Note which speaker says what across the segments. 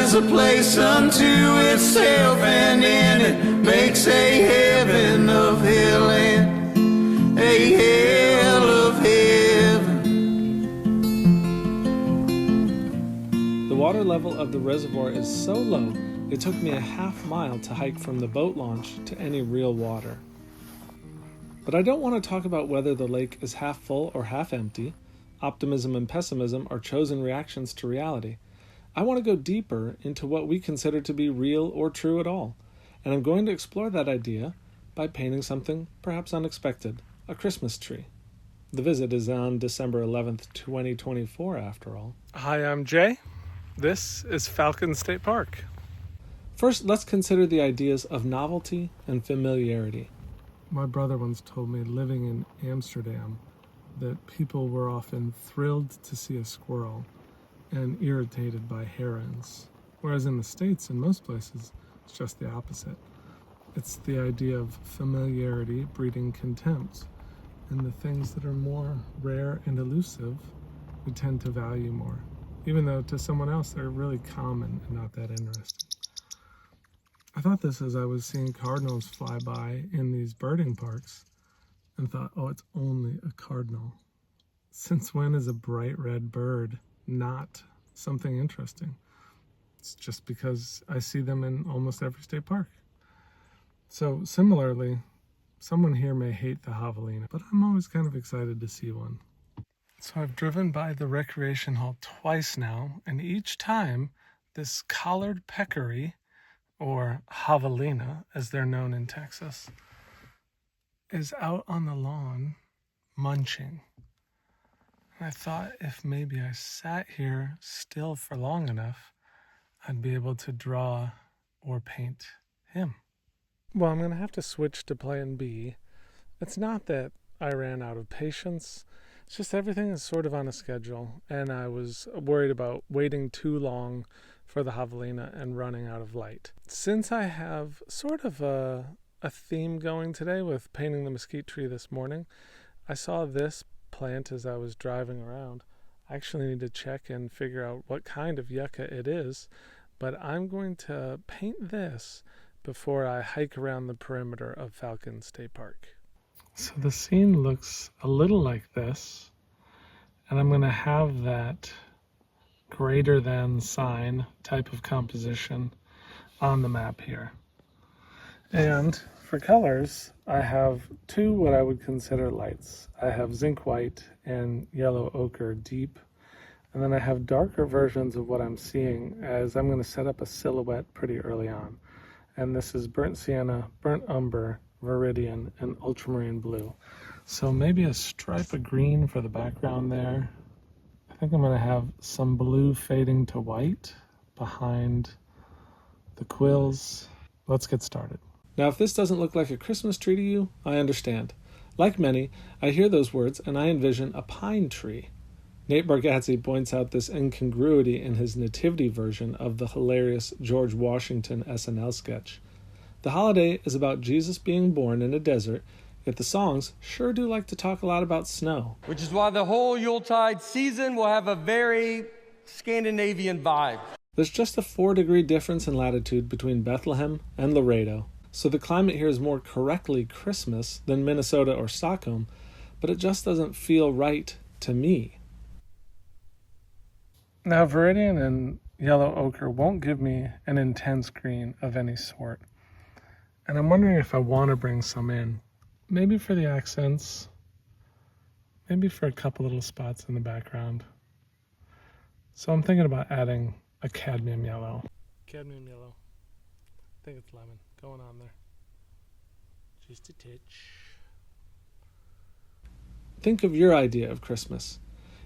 Speaker 1: is a place unto itself, and in it makes a heaven of hell and a hell of heaven.
Speaker 2: The water level of the reservoir is so low, it took me a half-mile to hike from the boat launch to any real water. But I don't want to talk about whether the lake is half full or half empty. Optimism and pessimism are chosen reactions to reality. I want to go deeper into what we consider to be real or true at all, and I'm going to explore that idea by painting something perhaps unexpected, a Christmas tree. The visit is on December 11th, 2024, after all. Hi, I'm Jay. This is Falcon State Park. First, let's consider the ideas of novelty and familiarity. My brother once told me, living in Amsterdam, that people were often thrilled to see a squirrel and irritated by herons. Whereas in the States, in most places, it's just the opposite. It's the idea of familiarity breeding contempt. And the things that are more rare and elusive, we tend to value more. Even though to someone else, they're really common and not that interesting. I thought this as I was seeing cardinals fly by in these birding parks and thought, oh, it's only a cardinal. Since when is a bright red bird not something interesting? It's just because I see them in almost every state park. So similarly, someone here may hate the javelina, but I'm always kind of excited to see one. So I've driven by the recreation hall twice now, and each time this collared peccary, or javelina, as they're known in Texas, is out on the lawn munching. And I thought if maybe I sat here still for long enough, I'd be able to draw or paint him. Well, I'm going to have to switch to plan B. It's not that I ran out of patience. It's just everything is sort of on a schedule, and I was worried about waiting too long for the javelina and running out of light. Since I have sort of a theme going today with painting the mesquite tree this morning, I saw this plant as I was driving around. I actually need to check and figure out what kind of yucca it is, but I'm going to paint this before I hike around the perimeter of Falcon State Park. So the scene looks a little like this, and I'm going to have that greater than sign type of composition on the map here. And for colors, I have two what I would consider lights. I have zinc white and yellow ochre deep, and then I have darker versions of what I'm seeing as I'm going to set up a silhouette pretty early on. And this is burnt sienna, burnt umber, viridian, and ultramarine blue. So maybe a stripe of green for the background there. I think I'm going to have some blue fading to white behind the quills. Let's get started. Now, if this doesn't look like a Christmas tree to you, I understand. Like many, I hear those words and I envision a pine tree. Nate Bargatze points out this incongruity in his nativity version of the hilarious George Washington SNL sketch. The holiday is about Jesus being born in a desert, yet the songs sure do like to talk a lot about snow.
Speaker 3: Which is why the whole Yuletide season will have a very Scandinavian vibe.
Speaker 2: There's just a 4-degree difference in latitude between Bethlehem and Laredo, so the climate here is more correctly Christmas than Minnesota or Stockholm, but it just doesn't feel right to me. Now, viridian and yellow ochre won't give me an intense green of any sort, and I'm wondering if I want to bring some in. Maybe for the accents, maybe for a couple little spots in the background. So I'm thinking about adding a cadmium yellow. Cadmium yellow. I think it's lemon going on there. Just a titch. Think of your idea of Christmas.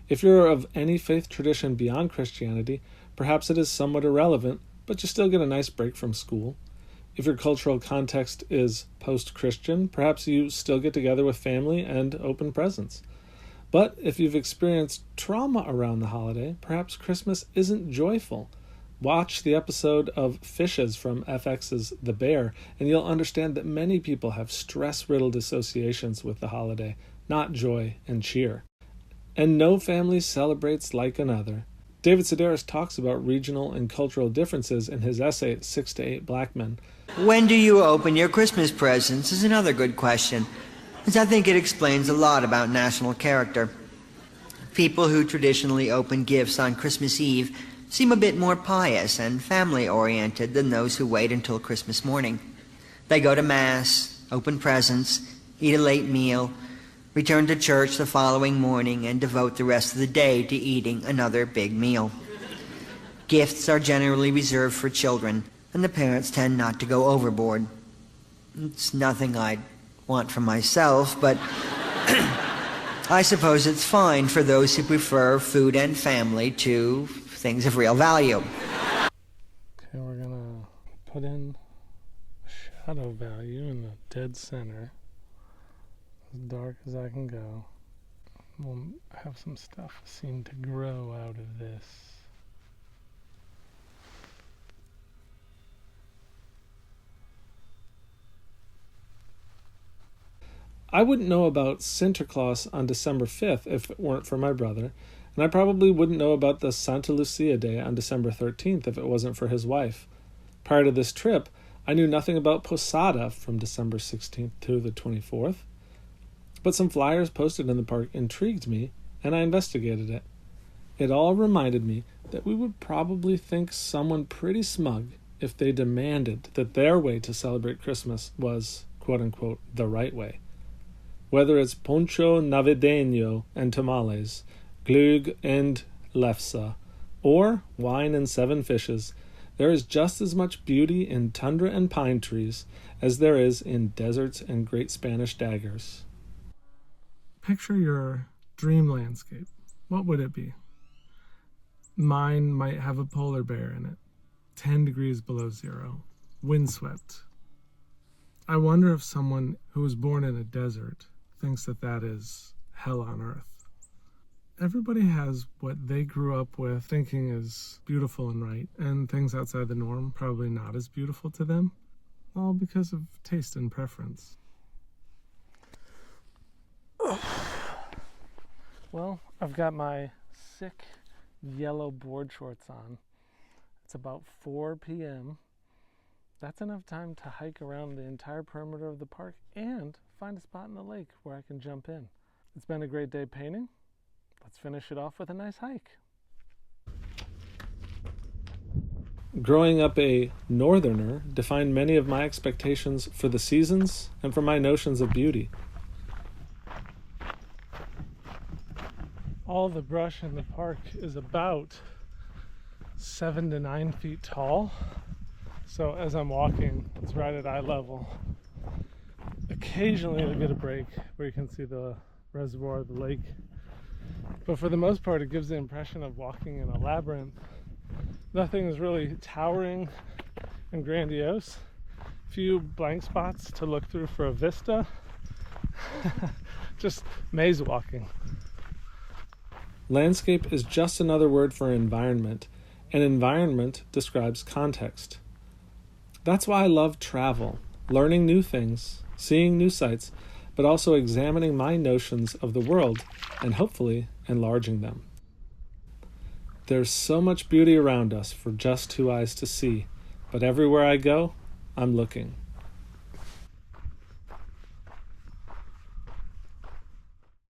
Speaker 2: If you're of any faith tradition beyond Christianity, perhaps it is somewhat irrelevant, but you still get a nice break from school. If your cultural context is post-Christian, perhaps you still get together with family and open presents. But if you've experienced trauma around the holiday, perhaps Christmas isn't joyful. Watch the episode of Fishes from FX's The Bear, and you'll understand that many people have stress-riddled associations with the holiday, not joy and cheer. And no family celebrates like another. David Sedaris talks about regional and cultural differences in his essay, 6 to 8 Black Men.
Speaker 4: When do you open your Christmas presents is another good question, as I think it explains a lot about national character. People who traditionally open gifts on Christmas Eve seem a bit more pious and family-oriented than those who wait until Christmas morning. They go to Mass, open presents, eat a late meal, return to church the following morning, and devote the rest of the day to eating another big meal. Gifts are generally reserved for children, and the parents tend not to go overboard. It's nothing I'd want for myself, but I suppose it's fine for those who prefer food and family to things of real value.
Speaker 2: Okay, we're gonna put in shadow value in the dead center, as dark as I can go. We'll have some stuff seem to grow out of this. I wouldn't know about Sinterklaas on December 5th if it weren't for my brother, and I probably wouldn't know about the Santa Lucia Day on December 13th if it wasn't for his wife. Prior to this trip, I knew nothing about Posada from December 16th to the 24th, but some flyers posted in the park intrigued me, and I investigated it. It all reminded me that we would probably think someone pretty smug if they demanded that their way to celebrate Christmas was, quote-unquote, the right way. Whether it's poncho navideño and tamales, glögg and lefse, or wine and 7 fishes, there is just as much beauty in tundra and pine trees as there is in deserts and great Spanish daggers. Picture your dream landscape. What would it be? Mine might have a polar bear in it, 10 degrees below zero, windswept. I wonder if someone who was born in a desert thinks that that is hell on earth. Everybody has what they grew up with thinking is beautiful and right, and things outside the norm probably not as beautiful to them, all because of taste and preference. Well, I've got my sick yellow board shorts on. It's about 4 p.m. That's enough time to hike around the entire perimeter of the park and find a spot in the lake where I can jump in. It's been a great day painting. Let's finish it off with a nice hike. Growing up a northerner defined many of my expectations for the seasons and for my notions of beauty. All the brush in the park is about 7 to 9 feet tall. So as I'm walking, it's right at eye level. Occasionally you'll get a break where you can see the reservoir of the lake. But for the most part, it gives the impression of walking in a labyrinth. Nothing is really towering and grandiose. Few blank spots to look through for a vista. Just maze walking. Landscape is just another word for environment, and environment describes context. That's why I love travel, learning new things, seeing new sights, but also examining my notions of the world and hopefully enlarging them. There's so much beauty around us for just 2 eyes to see, but everywhere I go, I'm looking.